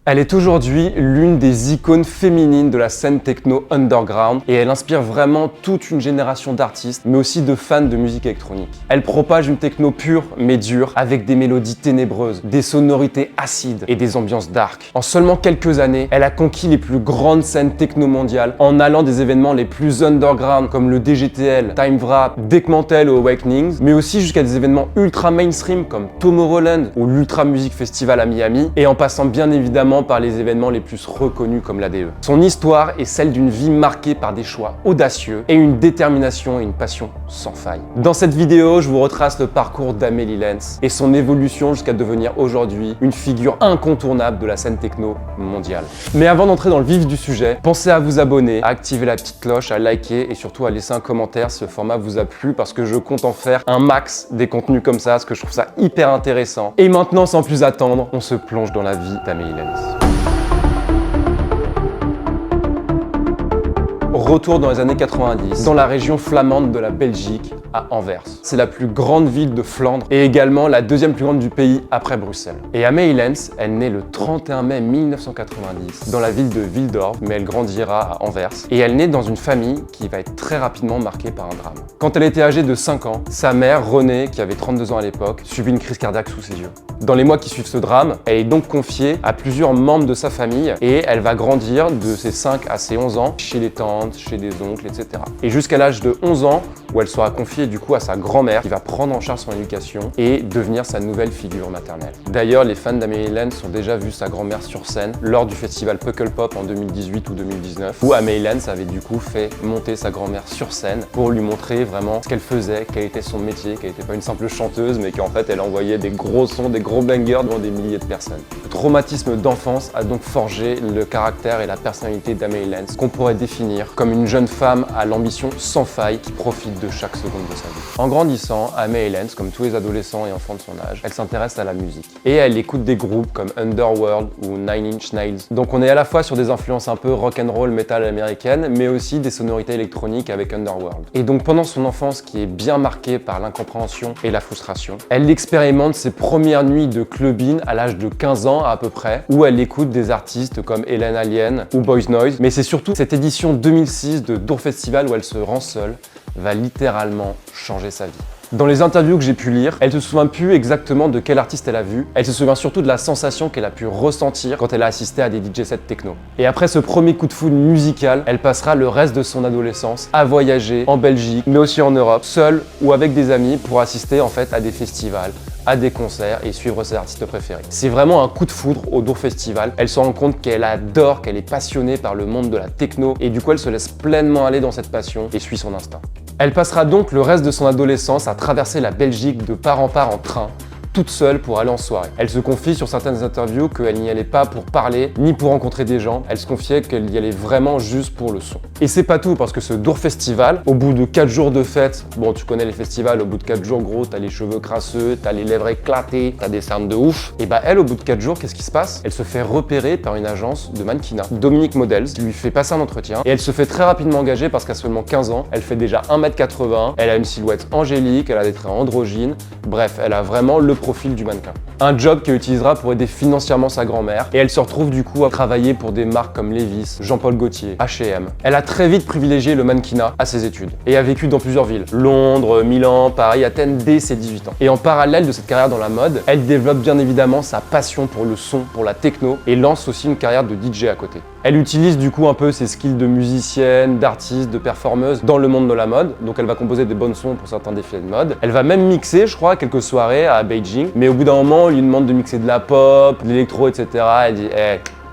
Elle est aujourd'hui l'une des icônes féminines de la scène techno underground et elle inspire vraiment toute une génération d'artistes, mais aussi de fans de musique électronique. Elle propage une techno pure mais dure, avec des mélodies ténébreuses, des sonorités acides et des ambiances dark. En seulement quelques années, elle a conquis les plus grandes scènes techno mondiales en allant des événements les plus underground comme le DGTL, Time Wrap, Dekmantel ou Awakenings, mais aussi jusqu'à des événements ultra mainstream comme Tomorrowland ou l'Ultra Music Festival à Miami, et en passant bien évidemment par les événements les plus reconnus comme l'ADE. Son histoire est celle d'une vie marquée par des choix audacieux et une détermination et une passion sans faille. Dans cette vidéo, je vous retrace le parcours d'Amélie Lens et son évolution jusqu'à devenir aujourd'hui une figure incontournable de la scène techno mondiale. Mais avant d'entrer dans le vif du sujet, pensez à vous abonner, à activer la petite cloche, à liker et surtout à laisser un commentaire si ce format vous a plu parce que je compte en faire un max des contenus comme ça parce que je trouve ça hyper intéressant. Et maintenant, sans plus attendre, on se plonge dans la vie d'Amélie Lens. Retour dans les années 90, dans la région flamande de la Belgique, à Anvers. C'est la plus grande ville de Flandre et également la deuxième plus grande du pays après Bruxelles. Et Amélie Lens, elle naît le 31 mai 1990 dans la ville de Wildorf, mais elle grandira à Anvers. Et elle naît dans une famille qui va être très rapidement marquée par un drame. Quand elle était âgée de 5 ans, sa mère, Renée, qui avait 32 ans à l'époque, subit une crise cardiaque sous ses yeux. Dans les mois qui suivent ce drame, elle est donc confiée à plusieurs membres de sa famille et elle va grandir de ses 5 à ses 11 ans chez les tantes, chez des oncles, etc. Et jusqu'à l'âge de 11 ans, où elle sera confiée du coup à sa grand-mère qui va prendre en charge son éducation et devenir sa nouvelle figure maternelle. D'ailleurs, les fans d'Amélie Lens ont déjà vu sa grand-mère sur scène lors du festival Pukkelpop en 2018 ou 2019, où Amélie Lens avait du coup fait monter sa grand-mère sur scène pour lui montrer vraiment ce qu'elle faisait, quel était son métier, qu'elle n'était pas une simple chanteuse, mais qu'en fait elle envoyait des gros sons, des gros bangers devant des milliers de personnes. Le traumatisme d'enfance a donc forgé le caractère et la personnalité d'Amélie Lens, qu'on pourrait définir comme une jeune femme à l'ambition sans faille qui profite de chaque seconde de sa vie. En grandissant, Amélie Lens, comme tous les adolescents et enfants de son âge, elle s'intéresse à la musique. Et elle écoute des groupes comme Underworld ou Nine Inch Nails. Donc on est à la fois sur des influences un peu rock'n'roll metal américaine, mais aussi des sonorités électroniques avec Underworld. Et donc pendant son enfance qui est bien marquée par l'incompréhension et la frustration, elle expérimente ses premières nuits de clubbing à l'âge de 15 ans à peu près, où elle écoute des artistes comme Hélène Alien ou Boys Noise. Mais c'est surtout cette édition 2006 de Dour Festival où elle se rend seule va littéralement changer sa vie. Dans les interviews que j'ai pu lire, elle se souvient plus exactement de quel artiste elle a vu, elle se souvient surtout de la sensation qu'elle a pu ressentir quand elle a assisté à des DJ sets techno. Et après ce premier coup de foudre musical, elle passera le reste de son adolescence à voyager en Belgique, mais aussi en Europe, seule ou avec des amis pour assister en fait à des festivals, à des concerts et suivre ses artistes préférés. C'est vraiment un coup de foudre au Dour Festival. Elle se rend compte qu'elle adore, qu'elle est passionnée par le monde de la techno et du coup elle se laisse pleinement aller dans cette passion et suit son instinct. Elle passera donc le reste de son adolescence à traverser la Belgique de part en part en train, toute seule pour aller en soirée. Elle se confie sur certaines interviews qu'elle n'y allait pas pour parler ni pour rencontrer des gens, elle se confiait qu'elle y allait vraiment juste pour le son. Et c'est pas tout parce que ce Dour Festival, au bout de 4 jours de fête, bon tu connais les festivals, au bout de 4 jours gros, t'as les cheveux crasseux, t'as les lèvres éclatées, t'as des cernes de ouf, et bah elle au bout de 4 jours, qu'est-ce qui se passe? Elle se fait repérer par une agence de mannequinat, Dominique Models, qui lui fait passer un entretien et elle se fait très rapidement engager parce qu'à seulement 15 ans, elle fait déjà 1m80, elle a une silhouette angélique, elle a des traits androgynes, bref, elle a vraiment le profil du mannequin. Un job qu'elle utilisera pour aider financièrement sa grand-mère et elle se retrouve du coup à travailler pour des marques comme Levi's, Jean-Paul Gaultier, H&M. Elle a très vite privilégié le mannequinat à ses études et a vécu dans plusieurs villes, Londres, Milan, Paris, Athènes dès ses 18 ans. Et en parallèle de cette carrière dans la mode, elle développe bien évidemment sa passion pour le son, pour la techno et lance aussi une carrière de DJ à côté. Elle utilise du coup un peu ses skills de musicienne, d'artiste, de performeuse dans le monde de la mode. Donc elle va composer des bonnes sons pour certains défilés de mode. Elle va même mixer, je crois, à quelques soirées à Beijing. Mais au bout d'un moment, on lui demande de mixer de la pop, de l'électro, etc. Elle dit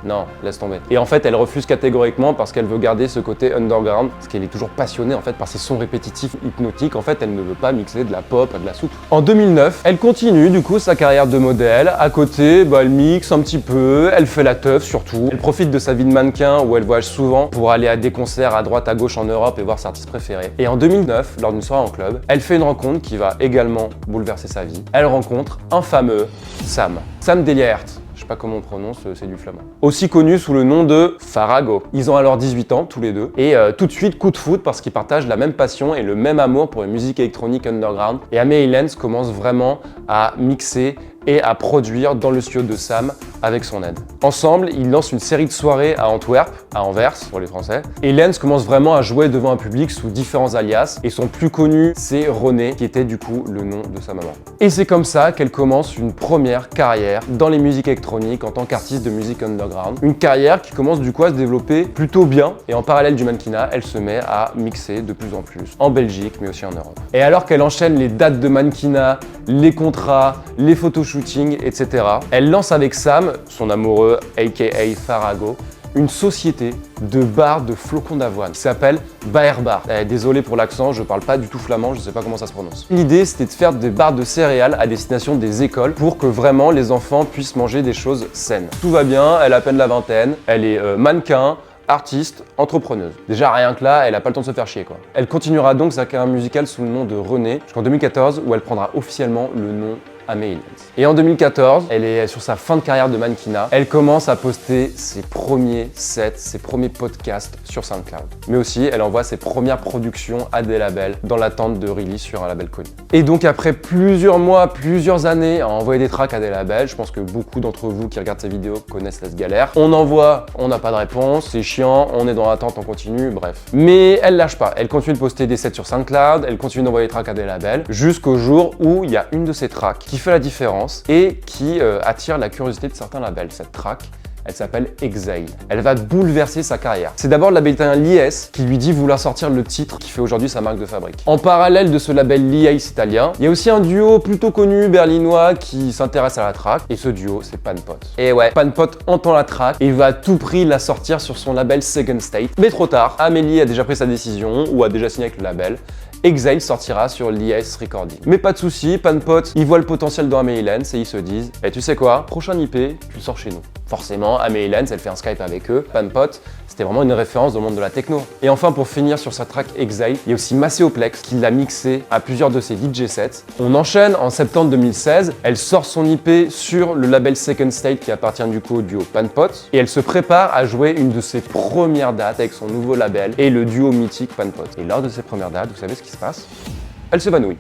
non, laisse tomber. Et en fait, elle refuse catégoriquement parce qu'elle veut garder ce côté underground, parce qu'elle est toujours passionnée en fait par ces sons répétitifs hypnotiques. En fait, elle ne veut pas mixer de la pop, de la soupe. En 2009, elle continue du coup sa carrière de modèle. À côté, elle mixe un petit peu, elle fait la teuf surtout. Elle profite de sa vie de mannequin où elle voyage souvent pour aller à des concerts à droite à gauche en Europe et voir ses artistes préférés. Et en 2009, lors d'une soirée en club, elle fait une rencontre qui va également bouleverser sa vie. Elle rencontre un fameux Sam Deliaert. Je sais pas comment on prononce, c'est du flamand. Aussi connu sous le nom de Farago. Ils ont alors 18 ans, tous les deux, et tout de suite coup de foudre parce qu'ils partagent la même passion et le même amour pour la musique électronique underground. Et Amélie Lens commence vraiment à mixer et à produire dans le studio de Sam avec son aide. Ensemble, ils lancent une série de soirées à Antwerp, à Anvers pour les Français, et Lens commence vraiment à jouer devant un public sous différents alias, et son plus connu, c'est René, qui était du coup le nom de sa maman. Et c'est comme ça qu'elle commence une première carrière dans les musiques électroniques en tant qu'artiste de musique underground. Une carrière qui commence du coup à se développer plutôt bien, et en parallèle du mannequinat, elle se met à mixer de plus en plus, en Belgique, mais aussi en Europe. Et alors qu'elle enchaîne les dates de mannequinat, les contrats, les photoshootings, etc., elle lance avec Sam, son amoureux, aka Farago, une société de bars de flocons d'avoine qui s'appelle Baerbar. Désolé pour l'accent, je parle pas du tout flamand, je sais pas comment ça se prononce. L'idée, c'était de faire des barres de céréales à destination des écoles pour que vraiment les enfants puissent manger des choses saines. Tout va bien, elle a à peine la vingtaine, elle est mannequin, artiste, entrepreneuse. Déjà rien que là, elle a pas le temps de se faire chier quoi. Elle continuera donc sa carrière musicale sous le nom de René jusqu'en 2014 où elle prendra officiellement le nom Amélie Lens. Et en 2014, elle est sur sa fin de carrière de mannequinat. Elle commence à poster ses premiers sets, ses premiers podcasts sur SoundCloud. Mais aussi, elle envoie ses premières productions à des labels dans l'attente de release sur un label connu. Et donc après plusieurs mois, plusieurs années à envoyer des tracks à des labels, je pense que beaucoup d'entre vous qui regardent ces vidéos connaissent cette galère. On envoie, on n'a pas de réponse, c'est chiant, on est dans l'attente en continu, bref. Mais elle lâche pas, elle continue de poster des sets sur SoundCloud, elle continue d'envoyer des tracks à des labels, jusqu'au jour où il y a une de ces tracks qui fait la différence et qui attire la curiosité de certains labels. Cette track, elle s'appelle Exile. Elle va bouleverser sa carrière. C'est d'abord le label italien Lies qui lui dit vouloir sortir le titre qui fait aujourd'hui sa marque de fabrique. En parallèle de ce label Lies italien, il y a aussi un duo plutôt connu berlinois qui s'intéresse à la track et ce duo c'est Panpot. Et ouais, Panpot entend la track et va à tout prix la sortir sur son label Second State. Mais trop tard, Amélie a déjà pris sa décision ou a déjà signé avec le label. Exile sortira sur l'IS Recording. Mais pas de soucis, Panpot, ils voient le potentiel dans Amélie Lens et ils se disent « tu sais quoi, prochain IP, tu le sors chez nous ». Forcément, Amélie Lens, elle fait un Skype avec eux. Panpot, c'était vraiment une référence dans le monde de la techno. Et enfin, pour finir sur sa track Exile, il y a aussi Macéoplex qui l'a mixé à plusieurs de ses DJ sets. On enchaîne en septembre 2016, elle sort son IP sur le label Second State qui appartient du coup au duo Panpot et elle se prépare à jouer une de ses premières dates avec son nouveau label et le duo mythique Panpot. Et lors de ces premières dates, vous savez ce qui se passe? Elle s'évanouit.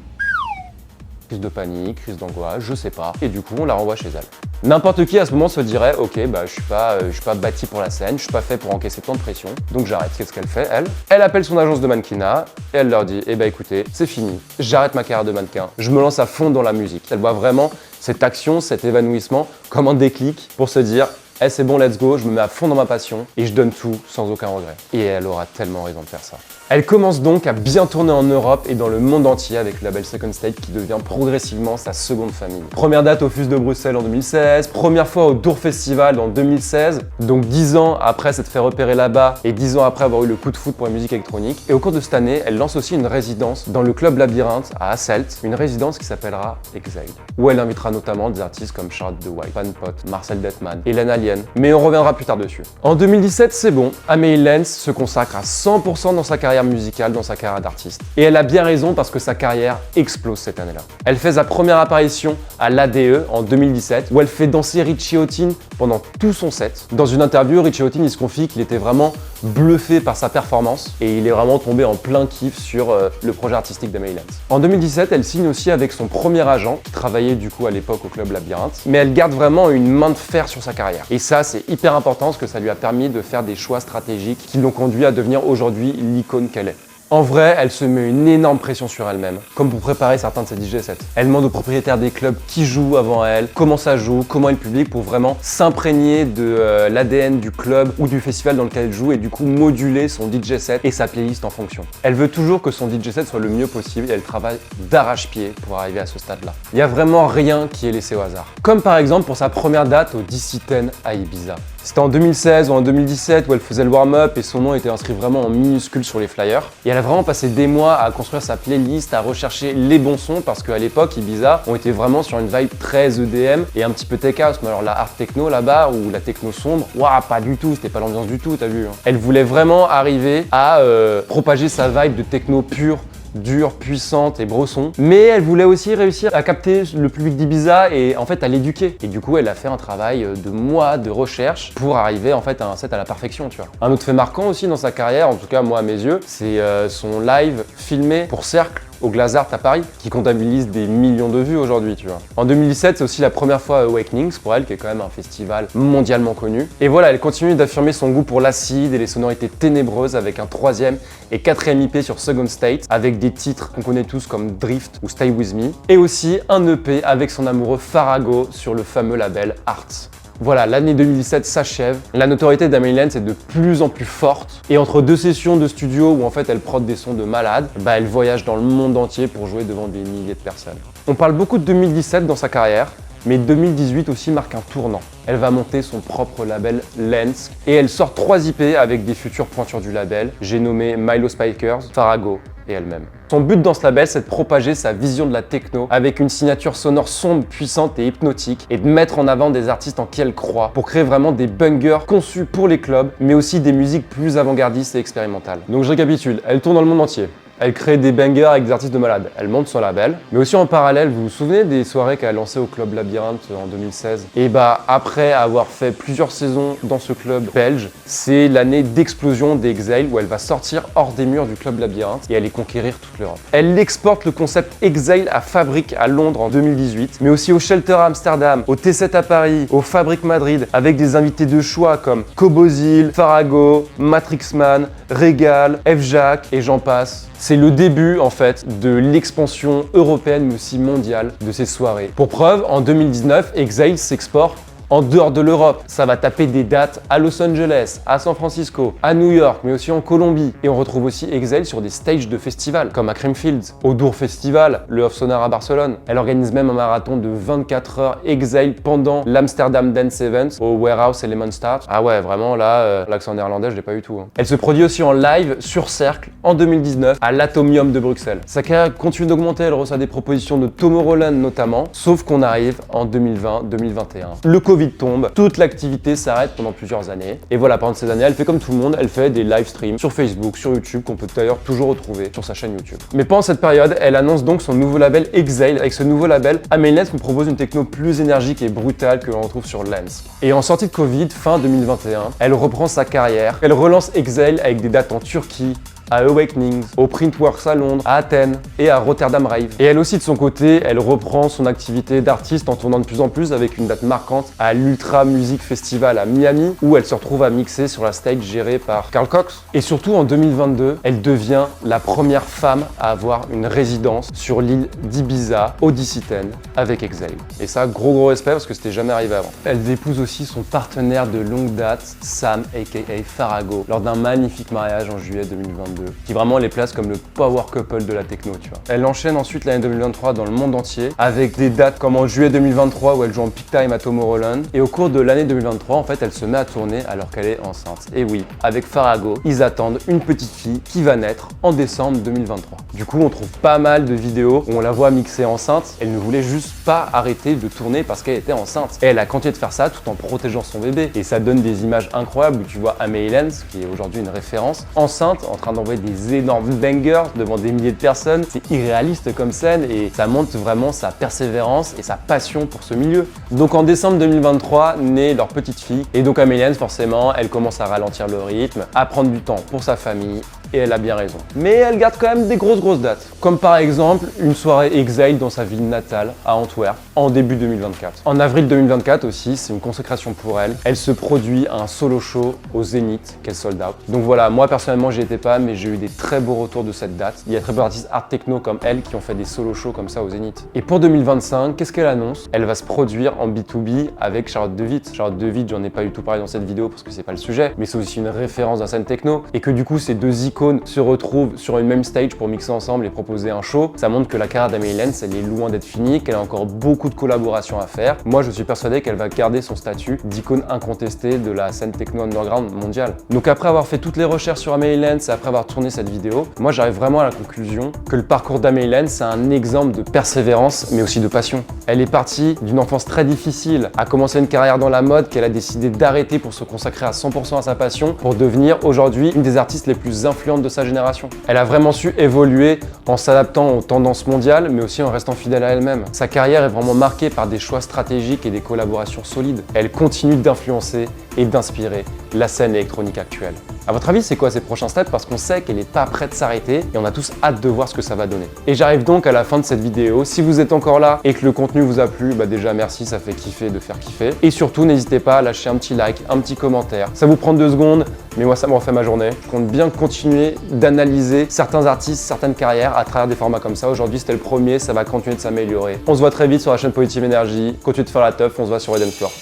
Crise de panique, crise d'angoisse, je sais pas. Et du coup, on la renvoie chez elle. N'importe qui à ce moment se dirait, ok, je suis pas bâti pour la scène, je suis pas fait pour encaisser tant de pression, donc j'arrête. Qu'est-ce qu'elle fait, elle? Elle appelle son agence de mannequinat et elle leur dit, écoutez, c'est fini, j'arrête ma carrière de mannequin, je me lance à fond dans la musique. Elle voit vraiment cette action, cet évanouissement comme un déclic pour se dire, c'est bon, let's go, je me mets à fond dans ma passion et je donne tout sans aucun regret. Et elle aura tellement raison de faire ça. Elle commence donc à bien tourner en Europe et dans le monde entier avec le label Second State qui devient progressivement sa seconde famille. Première date au FUS de Bruxelles en 2016, première fois au Dour Festival en 2016, donc 10 ans après s'être fait repérer là-bas et 10 ans après avoir eu le coup de foudre pour la musique électronique. Et au cours de cette année, elle lance aussi une résidence dans le club Labyrinthe à Hasselt, une résidence qui s'appellera Exile, où elle invitera notamment des artistes comme Charlotte de White, Panpot, Marcel Detman, Hélène Alien, mais on reviendra plus tard dessus. En 2017, c'est bon, Amélie Lens se consacre à 100% dans sa carrière musicale, dans sa carrière d'artiste. Et elle a bien raison parce que sa carrière explose cette année-là. Elle fait sa première apparition à l'ADE en 2017 où elle fait danser Richie Hawtin pendant tout son set. Dans une interview, Richie Hawtin il se confie qu'il était vraiment bluffé par sa performance et il est vraiment tombé en plein kiff sur le projet artistique d'Amélie Lens. En 2017, elle signe aussi avec son premier agent qui travaillait du coup à l'époque au club Labyrinthe, mais elle garde vraiment une main de fer sur sa carrière. Et ça, c'est hyper important parce que ça lui a permis de faire des choix stratégiques qui l'ont conduit à devenir aujourd'hui l'icône qu'elle est. En vrai, elle se met une énorme pression sur elle-même, comme pour préparer certains de ses DJ sets. Elle demande aux propriétaires des clubs qui jouent avant elle, comment ça joue, comment est le public, pour vraiment s'imprégner de l'ADN du club ou du festival dans lequel elle joue et du coup moduler son DJ set et sa playlist en fonction. Elle veut toujours que son DJ set soit le mieux possible et elle travaille d'arrache-pied pour arriver à ce stade-là. Il n'y a vraiment rien qui est laissé au hasard. Comme par exemple pour sa première date au DC10 à Ibiza. C'était en 2016 ou en 2017 où elle faisait le warm-up et son nom était inscrit vraiment en minuscule sur les flyers. Et elle a vraiment passé des mois à construire sa playlist, à rechercher les bons sons parce qu'à l'époque, Ibiza, on était vraiment sur une vibe très EDM et un petit peu tech house. Mais alors la hard techno là-bas ou la techno sombre, waouh, pas du tout, c'était pas l'ambiance du tout, t'as vu. Elle voulait vraiment arriver à propager sa vibe de techno pure, dure, puissante et bresson, mais elle voulait aussi réussir à capter le public d'Ibiza et en fait à l'éduquer. Et du coup, elle a fait un travail de mois de recherche pour arriver en fait à un set à la perfection, tu vois. Un autre fait marquant aussi dans sa carrière, en tout cas moi à mes yeux, c'est son live filmé pour Cercle au Glazart à Paris, qui comptabilise des millions de vues aujourd'hui, tu vois. En 2017, c'est aussi la première fois à Awakenings pour elle, qui est quand même un festival mondialement connu. Et voilà, elle continue d'affirmer son goût pour l'acide et les sonorités ténébreuses avec un 3e et 4e IP sur Second State, avec des titres qu'on connaît tous comme Drift ou Stay With Me, et aussi un EP avec son amoureux Farago sur le fameux label Arts. Voilà, l'année 2017 s'achève, la notoriété d'Amelie Lens est de plus en plus forte, et entre 2 sessions de studio où en fait elle prod des sons de malade, elle voyage dans le monde entier pour jouer devant des milliers de personnes. On parle beaucoup de 2017 dans sa carrière, mais 2018 aussi marque un tournant. Elle va monter son propre label Lens, et elle sort 3 IP avec des futures pointures du label, j'ai nommé Milo Spikers, Farago et elle-même. Son but dans ce label, c'est de propager sa vision de la techno avec une signature sonore sombre, puissante et hypnotique, et de mettre en avant des artistes en qui elle croit pour créer vraiment des bangers conçus pour les clubs, mais aussi des musiques plus avant-gardistes et expérimentales. Donc je récapitule, elle tourne dans le monde entier. Elle crée des bangers avec des artistes de malade. Elle monte son label. Mais aussi en parallèle, vous vous souvenez des soirées qu'elle a lancées au Club Labyrinthe en 2016? Et après avoir fait plusieurs saisons dans ce club belge, c'est l'année d'explosion d'Exile où elle va sortir hors des murs du Club Labyrinthe et aller conquérir toute l'Europe. Elle exporte le concept Exile à Fabrique à Londres en 2018, mais aussi au Shelter à Amsterdam, au T7 à Paris, au Fabrique Madrid, avec des invités de choix comme Cobozil, Farago, Matrixman, Regal, F-Jack et j'en passe. C'est le début en fait de l'expansion européenne mais aussi mondiale de ces soirées. Pour preuve, en 2019, Exile s'exporte en dehors de l'Europe. Ça va taper des dates à Los Angeles, à San Francisco, à New York, mais aussi en Colombie. Et on retrouve aussi Exile sur des stages de festivals, comme à Creamfields, au Dour Festival, le Off Sonar à Barcelone. Elle organise même un marathon de 24 heures Exile pendant l'Amsterdam Dance Event au Warehouse Element Start. Ah ouais, vraiment là, l'accent néerlandais, je l'ai pas eu tout. Elle se produit aussi en live sur Cercle en 2019 à l'Atomium de Bruxelles. Sa carrière continue d'augmenter, elle reçoit des propositions de Tomorrowland notamment, sauf qu'on arrive en 2020-2021. Le Covid tombe, toute l'activité s'arrête pendant plusieurs années. Et voilà, pendant ces années, elle fait comme tout le monde, elle fait des live streams sur Facebook, sur YouTube, qu'on peut d'ailleurs toujours retrouver sur sa chaîne YouTube. Mais pendant cette période, elle annonce donc son nouveau label Exile. Avec ce nouveau label, Amelie Lens nous propose une techno plus énergique et brutale que l'on retrouve sur Lens. Et en sortie de Covid, fin 2021, elle reprend sa carrière. Elle relance Exile avec des dates en Turquie, à Awakenings, au Printworks à Londres, à Athènes et à Rotterdam Rave. Et elle aussi de son côté, elle reprend son activité d'artiste en tournant de plus en plus avec une date marquante à l'Ultra Music Festival à Miami où elle se retrouve à mixer sur la stage gérée par Carl Cox. Et surtout en 2022, elle devient la première femme à avoir une résidence sur l'île d'Ibiza, Odyssey 10, avec Exile. Et ça, gros respect parce que c'était jamais arrivé avant. Elle épouse aussi son partenaire de longue date, Sam aka Farago, lors d'un magnifique mariage en juillet 2022. Qui vraiment les place comme le power couple de la techno, tu vois. Elle enchaîne ensuite l'année 2023 dans le monde entier avec des dates comme en juillet 2023 où elle joue en peak time à Tomorrowland. Et au cours de l'année 2023, en fait, elle se met à tourner alors qu'elle est enceinte. Et oui, avec Farago, ils attendent une petite fille qui va naître en décembre 2023. Du coup, on trouve pas mal de vidéos où on la voit mixer enceinte. Elle ne voulait juste pas arrêter de tourner parce qu'elle était enceinte. Et elle a continué de faire ça tout en protégeant son bébé. Et ça donne des images incroyables où tu vois Amelie Lens, qui est aujourd'hui une référence, enceinte, en train d'envoyer des énormes bangers devant des milliers de personnes. C'est irréaliste comme scène et ça montre vraiment sa persévérance et sa passion pour ce milieu. Donc en décembre 2023, naît leur petite fille. Et donc Amelie Lens, forcément, elle commence à ralentir le rythme, à prendre du temps pour sa famille. Et elle a bien raison. Mais elle garde quand même des grosses dates. Comme par exemple une soirée Exile dans sa ville natale, à Antwerp, en début 2024. En avril 2024 aussi, c'est une consécration pour elle. Elle se produit un solo show au Zénith, qu'elle sold out. Donc voilà, moi personnellement j'y étais pas, mais j'ai eu des très beaux retours de cette date. Il y a très peu d'artistes art techno comme elle qui ont fait des solo shows comme ça au Zénith. Et pour 2025, qu'est-ce qu'elle annonce? Elle va se produire en B2B avec Charlotte de Witte. Charlotte de Witte, j'en ai pas du tout parlé dans cette vidéo parce que c'est pas le sujet, mais c'est aussi une référence dans la scène techno. Et que du coup, ces deux icônes se retrouvent sur une même stage pour mixer ensemble et proposer un show. Ça montre que la carrière d'Amelie Lens, elle est loin d'être finie, qu'elle a encore beaucoup de collaborations à faire. Moi, je suis persuadé qu'elle va garder son statut d'icône incontestée de la scène techno underground mondiale. Donc après avoir fait toutes les recherches sur Amelie Lens et après avoir tourné cette vidéo, moi j'arrive vraiment à la conclusion que le parcours d'Amelie Lens, c'est un exemple de persévérance, mais aussi de passion. Elle est partie d'une enfance très difficile, a commencé une carrière dans la mode qu'elle a décidé d'arrêter pour se consacrer à 100% à sa passion, pour devenir aujourd'hui une des artistes les plus influentes de sa génération. Elle a vraiment su évoluer en s'adaptant aux tendances mondiales, mais aussi en restant fidèle à elle-même. Sa carrière est vraiment marquée par des choix stratégiques et des collaborations solides. Elle continue d'influencer et d'inspirer la scène électronique actuelle. À votre avis, c'est quoi ces prochains steps? Parce qu'on sait qu'elle n'est pas prête de s'arrêter et on a tous hâte de voir ce que ça va donner. Et j'arrive donc à la fin de cette vidéo. Si vous êtes encore là et que le contenu vous a plu, déjà merci, ça fait kiffer de faire kiffer. Et surtout, n'hésitez pas à lâcher un petit like, un petit commentaire. Ça vous prend 2 secondes, mais moi ça me refait ma journée. Je compte bien continuer d'analyser certains artistes, certaines carrières à travers des formats comme ça. Aujourd'hui c'était le premier, ça va continuer de s'améliorer. On se voit très vite sur la chaîne Positive Energy. Continue de faire la teuf, on se voit sur Eden Floor.